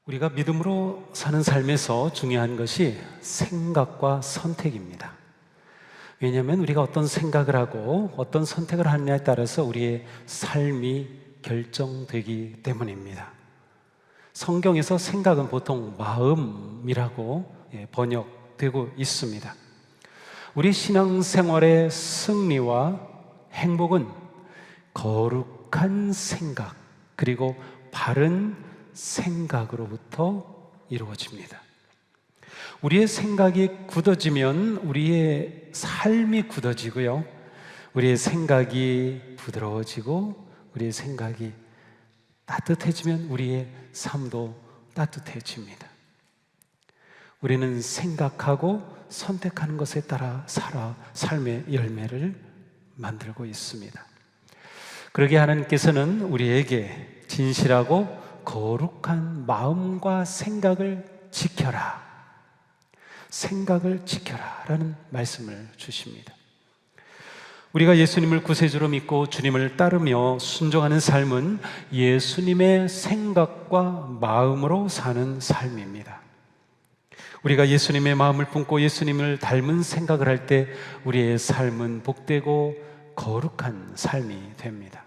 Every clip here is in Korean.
우리가 믿음으로 사는 삶에서 중요한 것이 생각과 선택입니다. 왜냐하면 우리가 어떤 생각을 하고 어떤 선택을 하느냐에 따라서 우리의 삶이 결정되기 때문입니다. 성경에서 생각은 보통 마음이라고 번역되고 있습니다. 우리 신앙생활의 승리와 행복은 거룩한 생각 그리고 바른 생각으로부터 이루어집니다. 우리의 생각이 굳어지면 우리의 삶이 굳어지고요, 우리의 생각이 부드러워지고 우리의 생각이 따뜻해지면 우리의 삶도 따뜻해집니다. 우리는 생각하고 선택하는 것에 따라 살아 삶의 열매를 만들고 있습니다. 그러게 하나님께서는 우리에게 진실하고 거룩한 마음과 생각을 지켜라, 생각을 지켜라 라는 말씀을 주십니다. 우리가 예수님을 구세주로 믿고 주님을 따르며 순종하는 삶은 예수님의 생각과 마음으로 사는 삶입니다. 우리가 예수님의 마음을 품고 예수님을 닮은 생각을 할 때 우리의 삶은 복되고 거룩한 삶이 됩니다.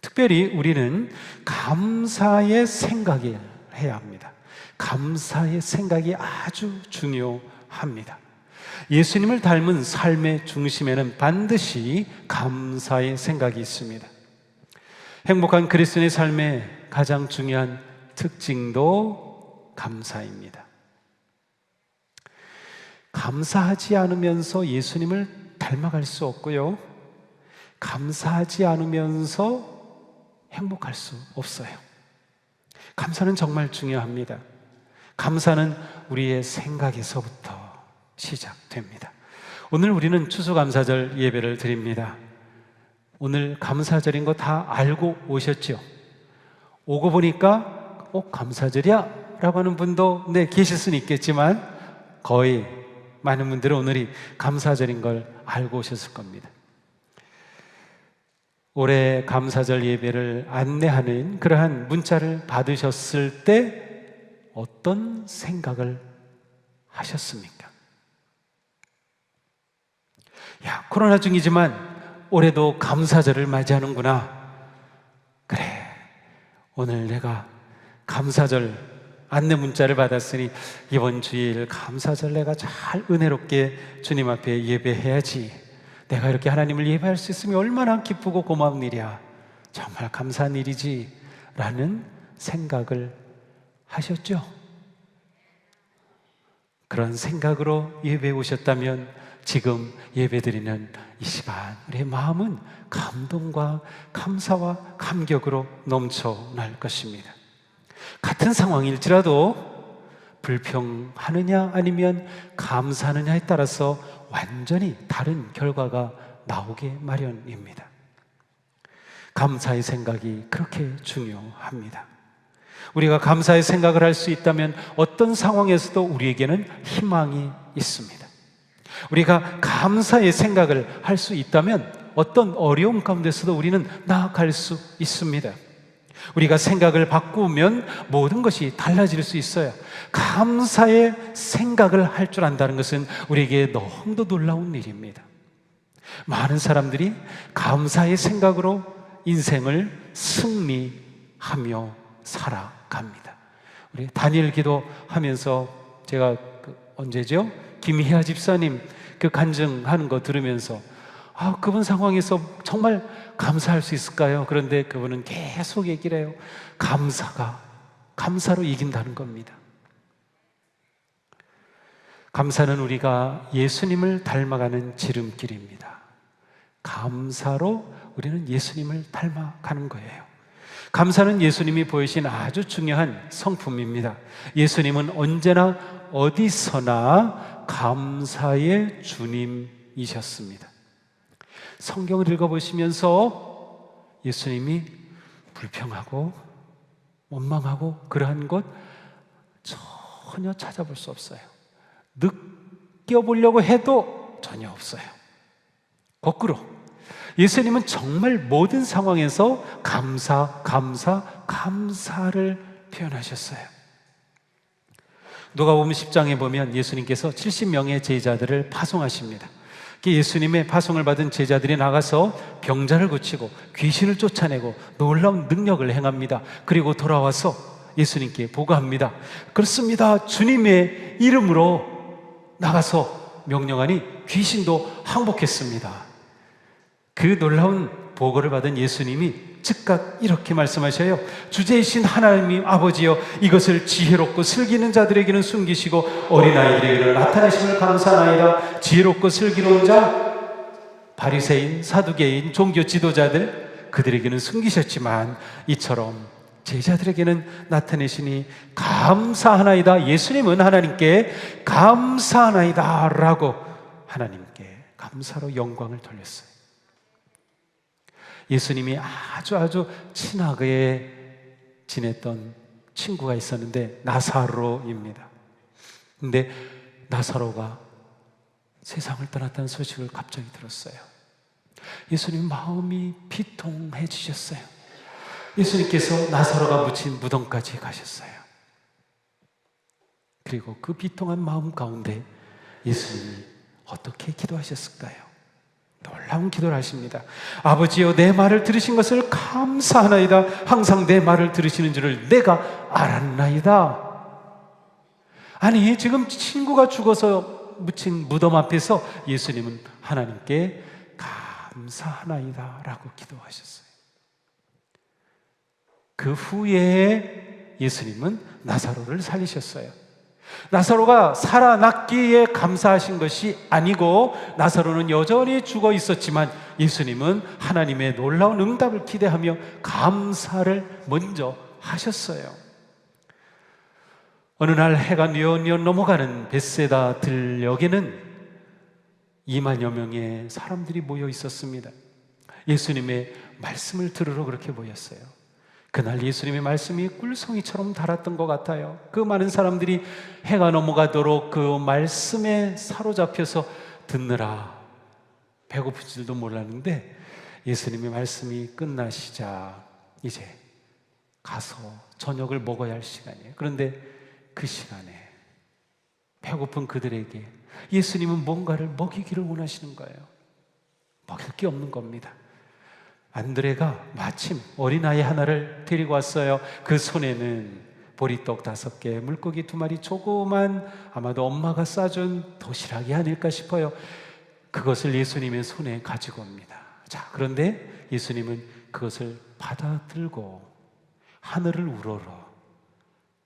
특별히 우리는 감사의 생각을 해야 합니다. 감사의 생각이 아주 중요합니다. 예수님을 닮은 삶의 중심에는 반드시 감사의 생각이 있습니다. 행복한 그리스도인의 삶의 가장 중요한 특징도 감사입니다. 감사하지 않으면서 예수님을 닮아갈 수 없고요, 감사하지 않으면서 행복할 수 없어요. 감사는 정말 중요합니다. 감사는 우리의 생각에서부터 시작됩니다. 오늘 우리는 추수감사절 예배를 드립니다. 오늘 감사절인 거 다 알고 오셨죠? 오고 보니까 감사절이야? 라고 하는 분도 계실 수는 있겠지만 거의 많은 분들은 오늘이 감사절인 걸 알고 오셨을 겁니다. 올해 감사절 예배를 안내하는 그러한 문자를 받으셨을 때 어떤 생각을 하셨습니까? 야, 코로나 중이지만 올해도 감사절을 맞이하는구나. 그래, 오늘 내가 감사절 안내 문자를 받았으니 이번 주일 감사절 내가 잘 은혜롭게 주님 앞에 예배해야지. 내가 이렇게 하나님을 예배할 수 있으면 얼마나 기쁘고 고마운 일이야, 정말 감사한 일이지 라는 생각을 하셨죠? 그런 생각으로 예배에 오셨다면 지금 예배드리는 이 시간 우리의 마음은 감동과 감사와 감격으로 넘쳐날 것입니다. 같은 상황일지라도 불평하느냐 아니면 감사하느냐에 따라서 완전히 다른 결과가 나오게 마련입니다. 감사의 생각이 그렇게 중요합니다. 우리가 감사의 생각을 할 수 있다면 어떤 상황에서도 우리에게는 희망이 있습니다. 우리가 감사의 생각을 할 수 있다면 어떤 어려움 가운데서도 우리는 나아갈 수 있습니다. 우리가 생각을 바꾸면 모든 것이 달라질 수 있어요. 감사의 생각을 할 줄 안다는 것은 우리에게 너무도 놀라운 일입니다. 많은 사람들이 감사의 생각으로 인생을 승리하며 살아갑니다. 우리 단일 기도하면서 제가 언제죠? 김희아 집사님 간증하는 거 들으면서 그분 상황에서 정말 감사할 수 있을까요? 그런데 그분은 계속 얘기를 해요. 감사로 이긴다는 겁니다. 감사는 우리가 예수님을 닮아가는 지름길입니다. 감사로 우리는 예수님을 닮아가는 거예요. 감사는 예수님이 보이신 아주 중요한 성품입니다. 예수님은 언제나 어디서나 감사의 주님이셨습니다. 성경을 읽어보시면서 예수님이 불평하고 원망하고 그러한 것 전혀 찾아볼 수 없어요. 느껴보려고 해도 전혀 없어요. 거꾸로 예수님은 정말 모든 상황에서 감사를 표현하셨어요. 누가복음 10장에 보면 예수님께서 70명의 제자들을 파송하십니다. 예수님의 파송을 받은 제자들이 나가서 병자를 고치고 귀신을 쫓아내고 놀라운 능력을 행합니다. 그리고 돌아와서 예수님께 보고합니다. 그렇습니다. 주님의 이름으로 나가서 명령하니 귀신도 항복했습니다. 그 놀라운 보고를 받은 예수님이 즉각 이렇게 말씀하셔요. 주제이신 하나님 아버지여, 이것을 지혜롭고 슬기는 자들에게는 숨기시고 어린아이들에게는 나타내심을 감사하나이다. 지혜롭고 슬기로운 자, 바리새인, 사두개인, 종교 지도자들, 그들에게는 숨기셨지만 이처럼 제자들에게는 나타내시니 감사하나이다. 예수님은 하나님께 감사하나이다 라고 하나님께 감사로 영광을 돌렸어요. 예수님이 아주 친하게 지냈던 친구가 있었는데 나사로입니다. 근데 나사로가 세상을 떠났다는 소식을 갑자기 들었어요. 예수님 마음이 비통해지셨어요. 예수님께서 나사로가 묻힌 무덤까지 가셨어요. 그리고 그 비통한 마음 가운데 예수님이 어떻게 기도하셨을까요? 놀라운 기도를 하십니다. 아버지여, 내 말을 들으신 것을 감사하나이다. 항상 내 말을 들으시는 줄을 내가 알았나이다. 아니, 지금 친구가 죽어서 묻힌 무덤 앞에서 예수님은 하나님께 감사하나이다 라고 기도하셨어요. 그 후에 예수님은 나사로를 살리셨어요. 나사로가 살아났기에 감사하신 것이 아니고 나사로는 여전히 죽어 있었지만 예수님은 하나님의 놀라운 응답을 기대하며 감사를 먼저 하셨어요. 어느 날 해가 뉘엿뉘엿 넘어가는 벳세다 들녘에는 2만여 명의 사람들이 모여 있었습니다. 예수님의 말씀을 들으러 그렇게 모였어요. 그날 예수님의 말씀이 꿀송이처럼 달았던 것 같아요. 그 많은 사람들이 해가 넘어가도록 그 말씀에 사로잡혀서 듣느라 배고픈 줄도 몰랐는데 예수님의 말씀이 끝나시자 이제 가서 저녁을 먹어야 할 시간이에요. 그런데 그 시간에 배고픈 그들에게 예수님은 뭔가를 먹이기를 원하시는 거예요. 먹일 게 없는 겁니다. 안드레가 마침 어린아이 하나를 데리고 왔어요. 그 손에는 보리떡 5개, 물고기 2마리, 조그만 아마도 엄마가 싸준 도시락이 아닐까 싶어요. 그것을 예수님의 손에 가지고 옵니다. 자, 그런데 예수님은 그것을 받아 들고 하늘을 우러러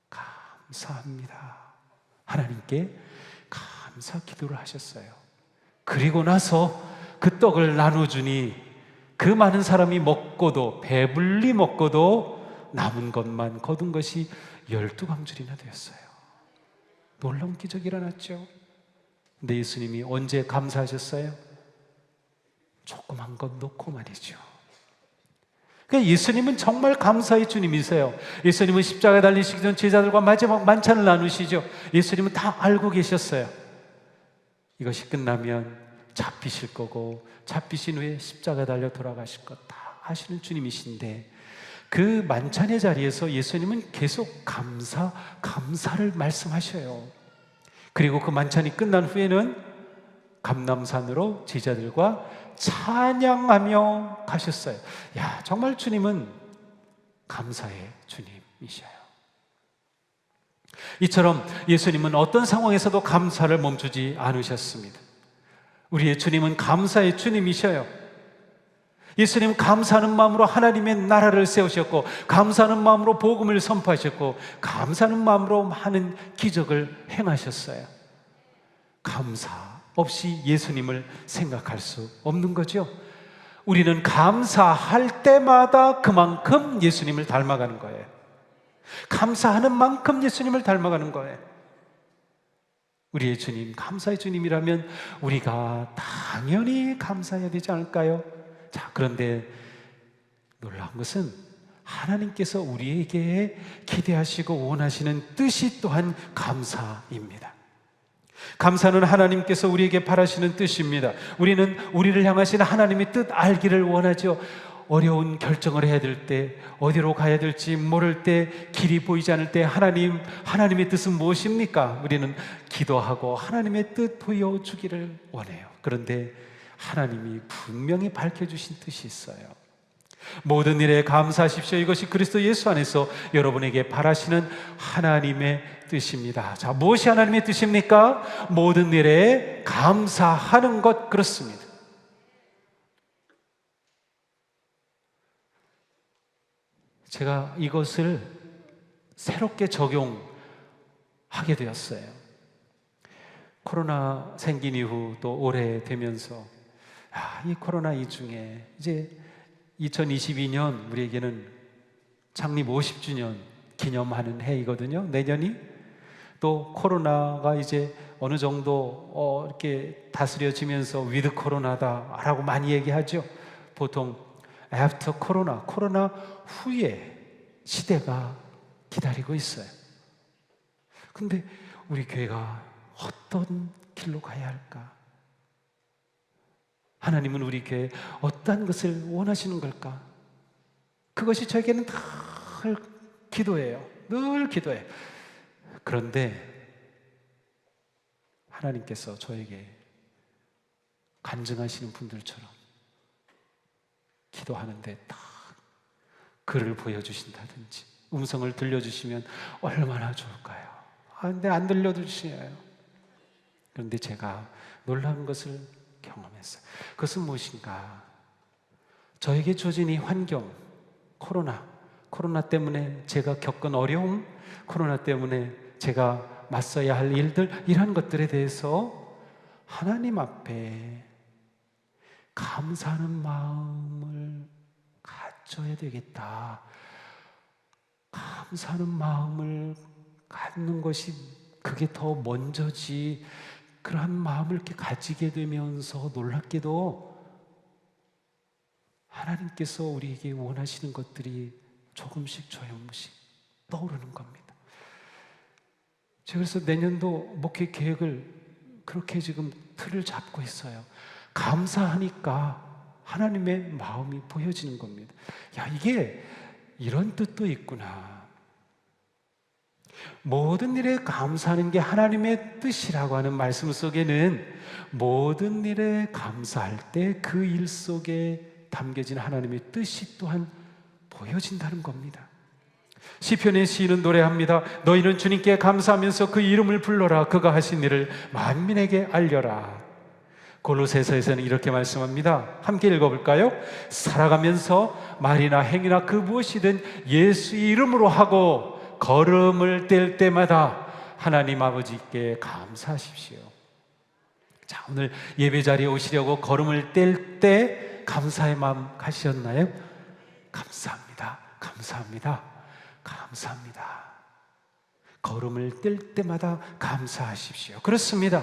감사합니다. 하나님께 감사 기도를 하셨어요. 그리고 나서 그 떡을 나눠주니 그 많은 사람이 먹고도 배불리 먹고도 남은 것만 거둔 것이 12광줄이나 되었어요. 놀라운 기적이 일어났죠. 근데 예수님이 언제 감사하셨어요? 조그만 것 놓고 말이죠. 그러니까 예수님은 정말 감사의 주님이세요. 예수님은 십자가에 달리시기 전 제자들과 마지막 만찬을 나누시죠. 예수님은 다 알고 계셨어요. 이것이 끝나면 잡히실 거고 잡히신 후에 십자가에 달려 돌아가실 것 다 아시는 주님이신데 그 만찬의 자리에서 예수님은 계속 감사를 말씀하셔요. 그리고 그 만찬이 끝난 후에는 감람산으로 제자들과 찬양하며 가셨어요. 야, 정말 주님은 감사의 주님이셔요. 이처럼 예수님은 어떤 상황에서도 감사를 멈추지 않으셨습니다. 우리의 주님은 감사의 주님이셔요. 예수님은 감사하는 마음으로 하나님의 나라를 세우셨고 감사하는 마음으로 복음을 선포하셨고 감사하는 마음으로 많은 기적을 행하셨어요. 감사 없이 예수님을 생각할 수 없는 거죠. 우리는 감사할 때마다 그만큼 예수님을 닮아가는 거예요. 감사하는 만큼 예수님을 닮아가는 거예요. 우리의 주님, 감사의 주님이라면 우리가 당연히 감사해야 되지 않을까요? 자, 그런데 놀라운 것은 하나님께서 우리에게 기대하시고 원하시는 뜻이 또한 감사입니다. 감사는 하나님께서 우리에게 바라시는 뜻입니다. 우리는 우리를 향하신 하나님의 뜻 알기를 원하죠. 어려운 결정을 해야 될 때, 어디로 가야 될지 모를 때, 길이 보이지 않을 때 하나님의 뜻은 무엇입니까? 우리는 기도하고 하나님의 뜻 보여주기를 원해요. 그런데 하나님이 분명히 밝혀주신 뜻이 있어요. 모든 일에 감사하십시오. 이것이 그리스도 예수 안에서 여러분에게 바라시는 하나님의 뜻입니다. 자, 무엇이 하나님의 뜻입니까? 모든 일에 감사하는 것, 그렇습니다. 제가 이것을 새롭게 적용하게 되었어요. 코로나 생긴 이후 또 올해 되면서 이 코로나 이 중에 이제 2022년 우리에게는 창립 50주년 기념하는 해이거든요. 내년이 또 코로나가 이제 어느 정도 이렇게 다스려지면서 위드 코로나다라고 많이 얘기하죠. 보통 애프터 코로나 후에 시대가 기다리고 있어요. 근데 우리 교회가 어떤 길로 가야 할까? 하나님은 우리 교회에 어떤 것을 원하시는 걸까? 그것이 저에게는 늘 기도예요. 늘 기도예요. 그런데 하나님께서 저에게 간증하시는 분들처럼 기도하는데 딱 글을 보여주신다든지 음성을 들려주시면 얼마나 좋을까요? 근데 안 들려주시나요? 그런데 제가 놀라운 것을 경험했어요. 그것은 무엇인가? 저에게 주어진 이 환경, 코로나 때문에 제가 겪은 어려움, 코로나 때문에 제가 맞서야 할 일들, 이런 것들에 대해서 하나님 앞에 감사하는 마음을 가져야 되겠다. 감사하는 마음을 갖는 것이 그게 더 먼저지. 그러한 마음을 이렇게 가지게 되면서 놀랍게도 하나님께서 우리에게 원하시는 것들이 조금씩 떠오르는 겁니다. 제가 그래서 내년도 목회 계획을 그렇게 지금 틀을 잡고 있어요. 감사하니까 하나님의 마음이 보여지는 겁니다. 이게 이런 뜻도 있구나. 모든 일에 감사하는 게 하나님의 뜻이라고 하는 말씀 속에는 모든 일에 감사할 때 그 일 속에 담겨진 하나님의 뜻이 또한 보여진다는 겁니다. 시편의 시인은 노래합니다. 너희는 주님께 감사하면서 그 이름을 불러라. 그가 하신 일을 만민에게 알려라. 골로새서에서는 이렇게 말씀합니다. 함께 읽어볼까요? 살아가면서 말이나 행위나 그 무엇이든 예수 이름으로 하고 걸음을 뗄 때마다 하나님 아버지께 감사하십시오. 자, 오늘 예배 자리에 오시려고 걸음을 뗄 때 감사의 마음 가셨나요? 감사합니다. 감사합니다. 감사합니다. 걸음을 뗄 때마다 감사하십시오. 그렇습니다.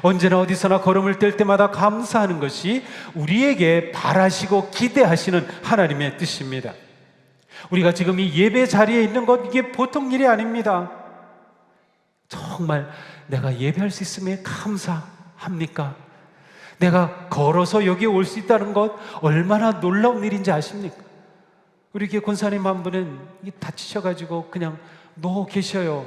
언제나 어디서나 걸음을 뗄 때마다 감사하는 것이 우리에게 바라시고 기대하시는 하나님의 뜻입니다. 우리가 지금 이 예배 자리에 있는 것, 이게 보통 일이 아닙니다. 정말 내가 예배할 수 있음에 감사합니까? 내가 걸어서 여기 올 수 있다는 것 얼마나 놀라운 일인지 아십니까? 우리 교회 권사님 한 분은 다치셔가지고 그냥 누워 계셔요.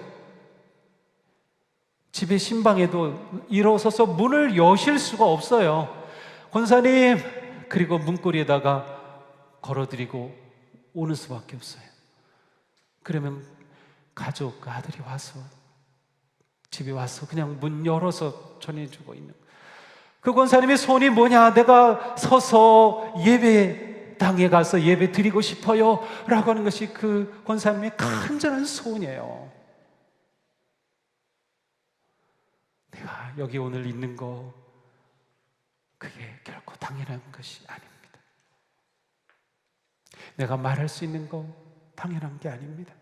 집에 신방에도 일어서서 문을 여실 수가 없어요. 권사님, 그리고 문고리에다가 걸어드리고 오는 수밖에 없어요. 그러면 가족, 아들이 와서 집에 와서 그냥 문 열어서 전해주고 있는, 그 권사님의 소원이 뭐냐? 내가 서서 예배당에 가서 예배 드리고 싶어요 라고 하는 것이 그 권사님의 간절한 소원이에요. 내가 여기 오늘 있는 거, 그게 결코 당연한 것이 아닙니다. 내가 말할 수 있는 거 당연한 게 아닙니다.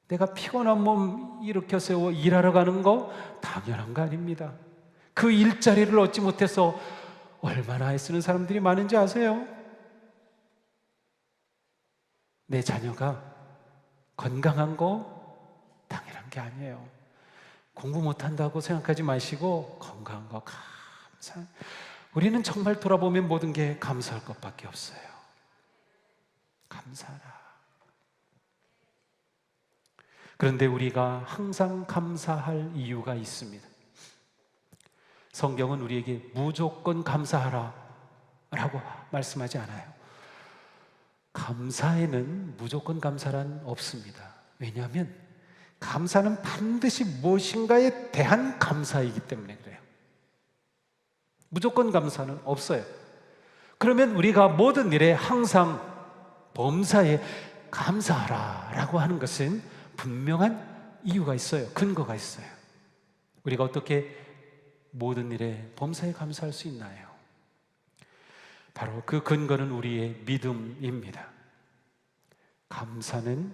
내가 피곤한 몸 일으켜 세워 일하러 가는 거 당연한 거 아닙니다. 그 일자리를 얻지 못해서 얼마나 애쓰는 사람들이 많은지 아세요? 내 자녀가 건강한 거 당연한 게 아니에요. 공부 못한다고 생각하지 마시고 건강한 거 감사. 우리는 정말 돌아보면 모든 게 감사할 것밖에 없어요. 감사하라. 그런데 우리가 항상 감사할 이유가 있습니다. 성경은 우리에게 무조건 감사하라 라고 말씀하지 않아요. 감사에는 무조건 감사란 없습니다. 왜냐하면 감사는 반드시 무엇인가에 대한 감사이기 때문에 그래요. 무조건 감사는 없어요. 그러면 우리가 모든 일에 항상 범사에 감사하라 라고 하는 것은 분명한 이유가 있어요. 근거가 있어요. 우리가 어떻게 모든 일에 범사에 감사할 수 있나요? 바로 그 근거는 우리의 믿음입니다. 감사는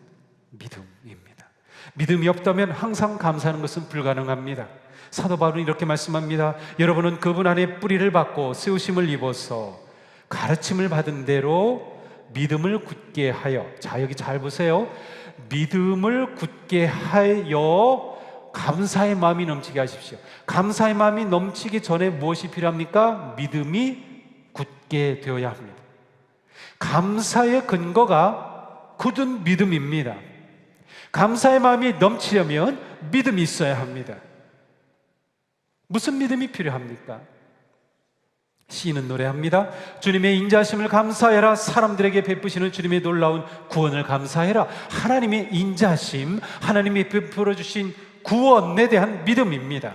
믿음입니다. 믿음이 없다면 항상 감사하는 것은 불가능합니다. 사도 바울은 이렇게 말씀합니다. 여러분은 그분 안에 뿌리를 받고 세우심을 입어서 가르침을 받은 대로 믿음을 굳게 하여, 자 여기 잘 보세요. 믿음을 굳게 하여 감사의 마음이 넘치게 하십시오. 감사의 마음이 넘치기 전에 무엇이 필요합니까? 믿음이 굳게 되어야 합니다. 감사의 근거가 굳은 믿음입니다. 감사의 마음이 넘치려면 믿음이 있어야 합니다. 무슨 믿음이 필요합니까? 시인은 노래합니다. 주님의 인자하심을 감사해라. 사람들에게 베푸시는 주님의 놀라운 구원을 감사해라. 하나님의 인자하심, 하나님이 베풀어 주신 구원에 대한 믿음입니다.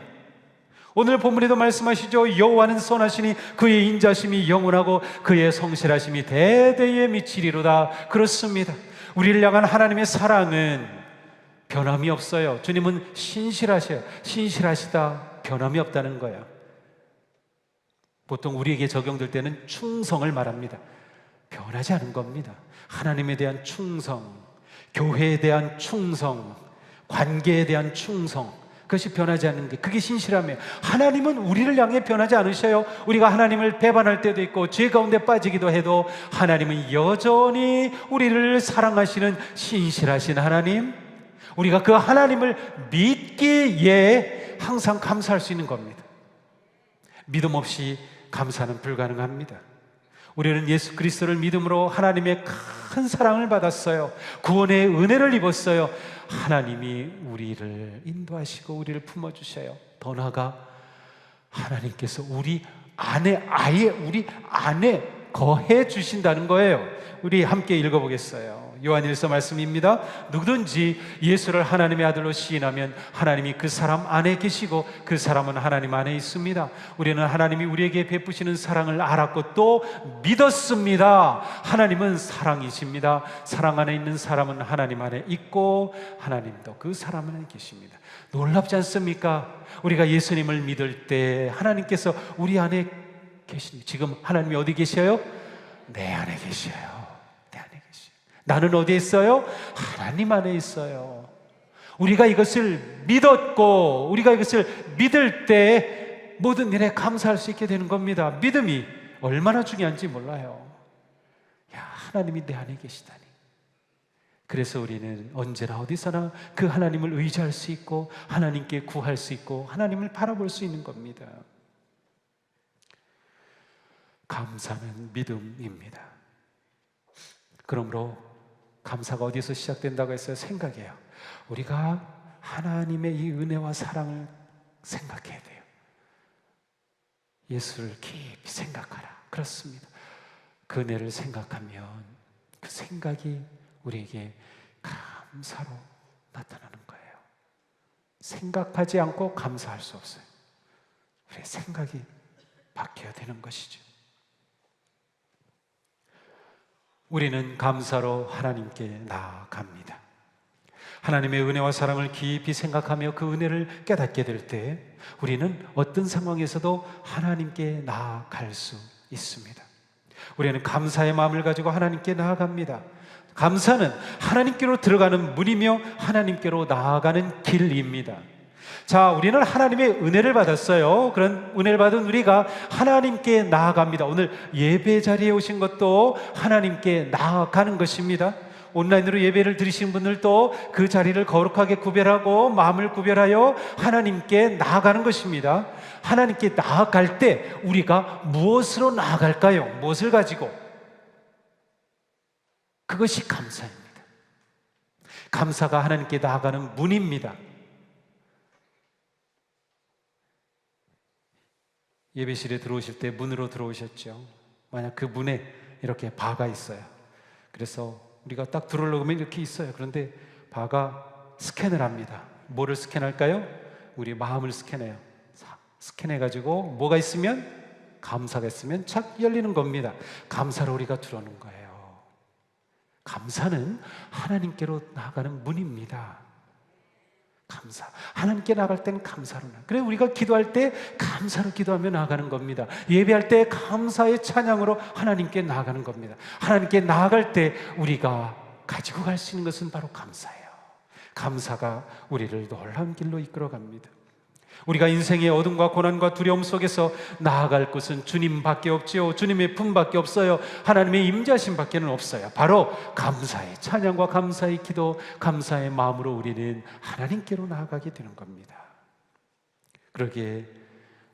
오늘 본문에도 말씀하시죠. 여호와는 선하시니 그의 인자심이 영원하고 그의 성실하심이 대대에 미치리로다. 그렇습니다. 우리를 향한 하나님의 사랑은 변함이 없어요. 주님은 신실하셔요. 신실하시다, 변함이 없다는 거예요. 보통 우리에게 적용될 때는 충성을 말합니다. 변하지 않은 겁니다. 하나님에 대한 충성, 교회에 대한 충성, 관계에 대한 충성, 그것이 변하지 않는 게, 그게 신실함이에요. 하나님은 우리를 향해 변하지 않으셔요. 우리가 하나님을 배반할 때도 있고 죄 가운데 빠지기도 해도 하나님은 여전히 우리를 사랑하시는 신실하신 하나님, 우리가 그 하나님을 믿기에 항상 감사할 수 있는 겁니다. 믿음 없이 감사는 불가능합니다. 우리는 예수 그리스도를 믿음으로 하나님의 큰 사랑을 받았어요. 구원의 은혜를 입었어요. 하나님이 우리를 인도하시고 우리를 품어주셔요. 더 나아가 하나님께서 우리 안에, 아예 우리 안에 거해 주신다는 거예요. 우리 함께 읽어보겠어요. 요한일서 말씀입니다. 누구든지 예수를 하나님의 아들로 시인하면 하나님이 그 사람 안에 계시고 그 사람은 하나님 안에 있습니다. 우리는 하나님이 우리에게 베푸시는 사랑을 알았고 또 믿었습니다. 하나님은 사랑이십니다. 사랑 안에 있는 사람은 하나님 안에 있고 하나님도 그 사람 안에 계십니다. 놀랍지 않습니까? 우리가 예수님을 믿을 때 하나님께서 우리 안에 계십니다. 지금 하나님이 어디 계셔요? 내 안에 계셔요. 나는 어디에 있어요? 하나님 안에 있어요. 우리가 이것을 믿었고 우리가 이것을 믿을 때 모든 일에 감사할 수 있게 되는 겁니다. 믿음이 얼마나 중요한지 몰라요. 야, 하나님이 내 안에 계시다니. 그래서 우리는 언제나 어디서나 그 하나님을 의지할 수 있고 하나님께 구할 수 있고 하나님을 바라볼 수 있는 겁니다. 감사는 믿음입니다. 그러므로 감사가 어디서 시작된다고 했어요? 생각이에요. 우리가 하나님의 이 은혜와 사랑을 생각해야 돼요. 예수를 깊이 생각하라. 그렇습니다. 그 은혜를 생각하면 그 생각이 우리에게 감사로 나타나는 거예요. 생각하지 않고 감사할 수 없어요. 우리의 생각이 바뀌어야 되는 것이죠. 우리는 감사로 하나님께 나아갑니다. 하나님의 은혜와 사랑을 깊이 생각하며 그 은혜를 깨닫게 될 때 우리는 어떤 상황에서도 하나님께 나아갈 수 있습니다. 우리는 감사의 마음을 가지고 하나님께 나아갑니다. 감사는 하나님께로 들어가는 문이며 하나님께로 나아가는 길입니다. 자, 우리는 하나님의 은혜를 받았어요. 그런 은혜를 받은 우리가 하나님께 나아갑니다. 오늘 예배 자리에 오신 것도 하나님께 나아가는 것입니다. 온라인으로 예배를 드리신 분들도 그 자리를 거룩하게 구별하고 마음을 구별하여 하나님께 나아가는 것입니다. 하나님께 나아갈 때 우리가 무엇으로 나아갈까요? 무엇을 가지고? 그것이 감사입니다. 감사가 하나님께 나아가는 문입니다. 예배실에 들어오실 때 문으로 들어오셨죠. 만약 그 문에 이렇게 바가 있어요. 그래서 우리가 딱 들어오려면 이렇게 있어요. 그런데 바가 스캔을 합니다. 뭐를 스캔할까요? 우리 마음을 스캔해요. 스캔해가지고 뭐가 있으면, 감사가 있으면 착 열리는 겁니다. 감사로 우리가 들어오는 거예요. 감사는 하나님께로 나아가는 문입니다. 감사. 하나님께 나아갈 때는 감사로 나아가요. 그래서 우리가 기도할 때 감사로 기도하며 나아가는 겁니다. 예배할 때 감사의 찬양으로 하나님께 나아가는 겁니다. 하나님께 나아갈 때 우리가 가지고 갈 수 있는 것은 바로 감사예요. 감사가 우리를 놀라운 길로 이끌어갑니다. 우리가 인생의 어둠과 고난과 두려움 속에서 나아갈 곳은 주님밖에 없지요. 주님의 품밖에 없어요. 하나님의 임재하심밖에는 없어요. 바로 감사의 찬양과 감사의 기도, 감사의 마음으로 우리는 하나님께로 나아가게 되는 겁니다. 그러기에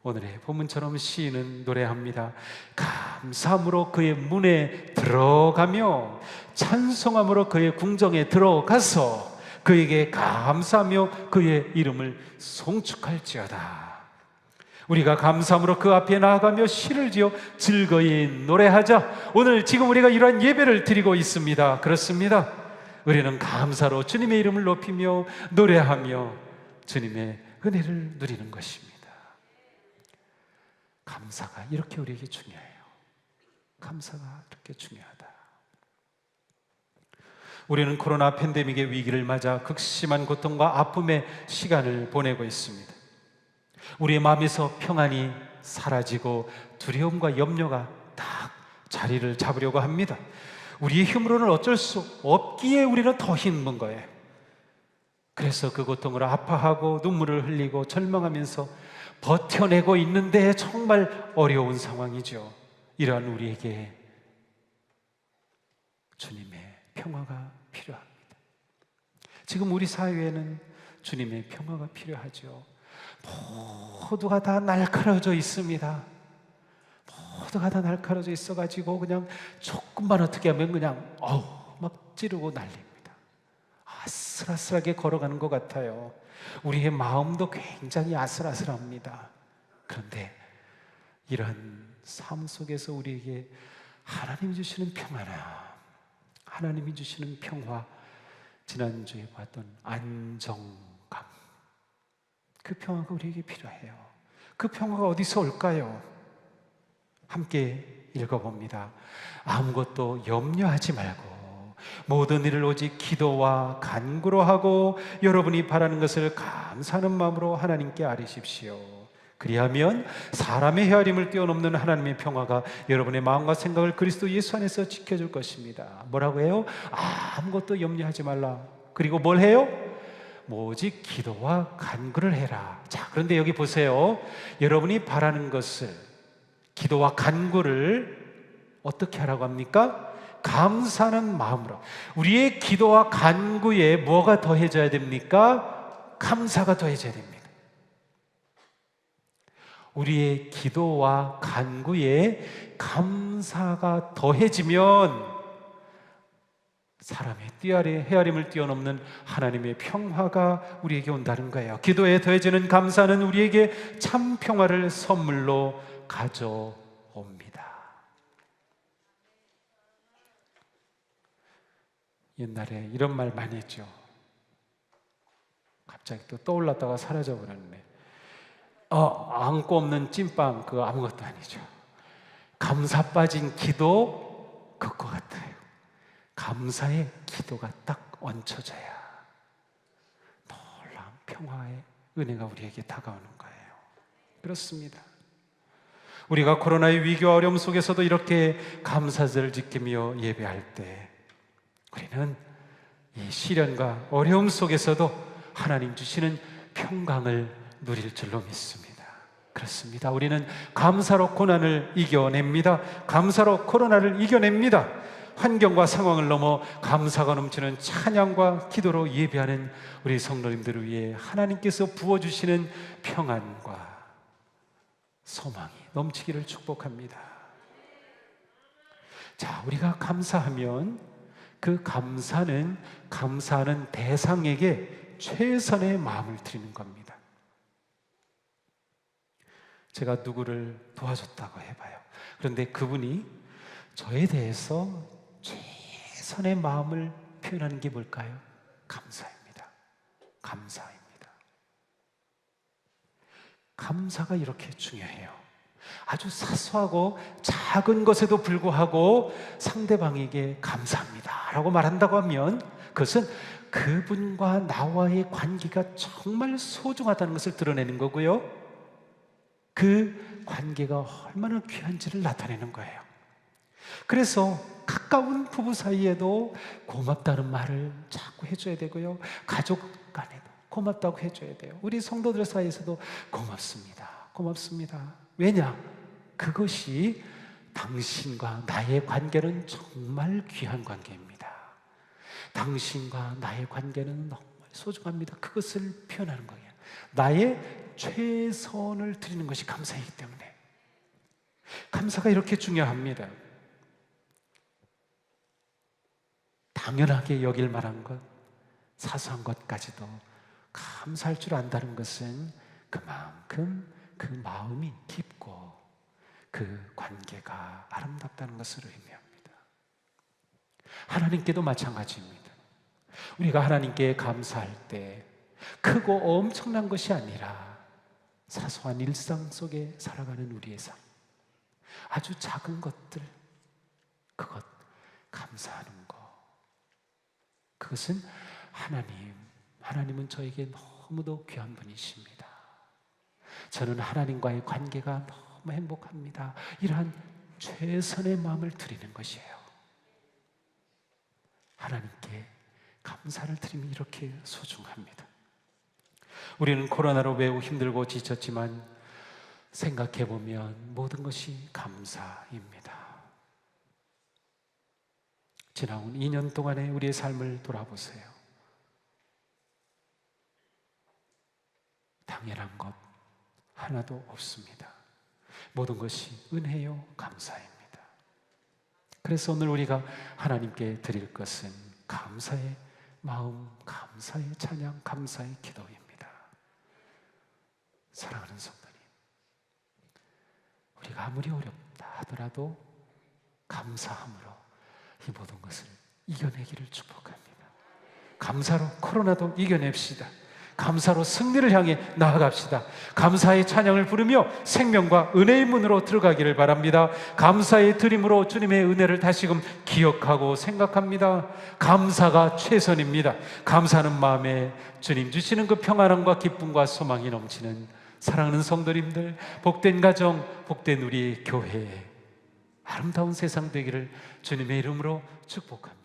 오늘의 본문처럼 시인은 노래합니다. 감사함으로 그의 문에 들어가며 찬송함으로 그의 궁정에 들어가서 그에게 감사하며 그의 이름을 송축할지어다. 우리가 감사함으로 그 앞에 나아가며 시를 지어 즐거이 노래하자. 오늘 지금 우리가 이러한 예배를 드리고 있습니다. 그렇습니다. 우리는 감사로 주님의 이름을 높이며 노래하며 주님의 은혜를 누리는 것입니다. 감사가 이렇게 우리에게 중요해요. 감사가 이렇게 중요하다. 우리는 코로나 팬데믹의 위기를 맞아 극심한 고통과 아픔의 시간을 보내고 있습니다. 우리의 마음에서 평안이 사라지고 두려움과 염려가 딱 자리를 잡으려고 합니다. 우리의 힘으로는 어쩔 수 없기에 우리는 더 힘든 거예요. 그래서 그 고통을 아파하고 눈물을 흘리고 절망하면서 버텨내고 있는데 정말 어려운 상황이죠. 이러한 우리에게 주님의 평화가 필요합니다. 지금 우리 사회에는 주님의 평화가 필요하죠. 모두가 다 날카로워져 있습니다. 모두가 다 날카로워져 있어가지고 그냥 조금만 어떻게 하면 그냥 막 찌르고 난립니다. 아슬아슬하게 걸어가는 것 같아요. 우리의 마음도 굉장히 아슬아슬합니다. 그런데 이런 삶 속에서 우리에게 하나님이 주시는 평화나 하나님이 주시는 평화, 지난주에 봤던 안정감, 그 평화가 우리에게 필요해요. 그 평화가 어디서 올까요? 함께 읽어봅니다. 아무것도 염려하지 말고 모든 일을 오직 기도와 간구로 하고 여러분이 바라는 것을 감사하는 마음으로 하나님께 아뢰십시오. 그리하면 사람의 헤아림을 뛰어넘는 하나님의 평화가 여러분의 마음과 생각을 그리스도 예수 안에서 지켜줄 것입니다. 뭐라고 해요? 아무것도 염려하지 말라. 그리고 뭘 해요? 오직 기도와 간구를 해라. 자, 그런데 여기 보세요. 여러분이 바라는 것을, 기도와 간구를 어떻게 하라고 합니까? 감사하는 마음으로. 우리의 기도와 간구에 뭐가 더해져야 됩니까? 감사가 더해져야 됩니다. 우리의 기도와 간구에 감사가 더해지면 사람의 헤아림을 뛰어넘는 하나님의 평화가 우리에게 온다는 거예요. 기도에 더해지는 감사는 우리에게 참 평화를 선물로 가져옵니다. 옛날에 이런 말 많이 했죠. 갑자기 또 떠올랐다가 사라져버렸네. 안고 없는 찐빵 그거 아무것도 아니죠. 감사 빠진 기도 그거 같아요. 감사의 기도가 딱 얹혀져야 놀라운 평화의 은혜가 우리에게 다가오는 거예요. 그렇습니다. 우리가 코로나의 위기와 어려움 속에서도 이렇게 감사절을 지키며 예배할 때 우리는 이 시련과 어려움 속에서도 하나님 주시는 평강을 누릴 줄로 믿습니다. 그렇습니다. 우리는 감사로 고난을 이겨냅니다. 감사로 코로나를 이겨냅니다. 환경과 상황을 넘어 감사가 넘치는 찬양과 기도로 예배하는 우리 성도님들을 위해 하나님께서 부어주시는 평안과 소망이 넘치기를 축복합니다. 자, 우리가 감사하면 그 감사는 감사하는 대상에게 최선의 마음을 드리는 겁니다. 제가 누구를 도와줬다고 해봐요. 그런데 그분이 저에 대해서 최선의 마음을 표현하는 게 뭘까요? 감사입니다. 감사입니다. 감사가 이렇게 중요해요. 아주 사소하고 작은 것에도 불구하고 상대방에게 감사합니다 라고 말한다고 하면 그것은 그분과 나와의 관계가 정말 소중하다는 것을 드러내는 거고요, 그 관계가 얼마나 귀한지를 나타내는 거예요. 그래서 가까운 부부 사이에도 고맙다는 말을 자꾸 해줘야 되고요, 가족 간에도 고맙다고 해줘야 돼요. 우리 성도들 사이에서도 고맙습니다, 고맙습니다. 왜냐? 그것이 당신과 나의 관계는 정말 귀한 관계입니다. 당신과 나의 관계는 정말 소중합니다. 그것을 표현하는 거예요. 나의 최선을 드리는 것이 감사이기 때문에. 감사가 이렇게 중요합니다. 당연하게 여길 만한 것, 사소한 것까지도 감사할 줄 안다는 것은 그만큼 그 마음이 깊고 그 관계가 아름답다는 것을 의미합니다. 하나님께도 마찬가지입니다. 우리가 하나님께 감사할 때 크고 엄청난 것이 아니라 사소한 일상 속에 살아가는 우리의 삶, 아주 작은 것들, 그것 감사하는 것, 그것은 하나님은 저에게 너무도 귀한 분이십니다. 저는 하나님과의 관계가 너무 행복합니다. 이러한 최선의 마음을 드리는 것이에요. 하나님께 감사를 드리면 이렇게 소중합니다. 우리는 코로나로 매우 힘들고 지쳤지만 생각해보면 모든 것이 감사입니다. 지나온 2년 동안의 우리의 삶을 돌아보세요. 당연한 것 하나도 없습니다. 모든 것이 은혜요 감사입니다. 그래서 오늘 우리가 하나님께 드릴 것은 감사의 마음, 감사의 찬양, 감사의 기도입니다. 사랑하는 성도님, 우리가 아무리 어렵다 하더라도 감사함으로 이 모든 것을 이겨내기를 축복합니다. 감사로 코로나도 이겨냅시다. 감사로 승리를 향해 나아갑시다. 감사의 찬양을 부르며 생명과 은혜의 문으로 들어가기를 바랍니다. 감사의 드림으로 주님의 은혜를 다시금 기억하고 생각합니다. 감사가 최선입니다. 감사하는 마음에 주님 주시는 그 평안함과 기쁨과 소망이 넘치는 사랑하는 성도님들, 복된 가정, 복된 우리 교회, 아름다운 세상 되기를 주님의 이름으로 축복합니다.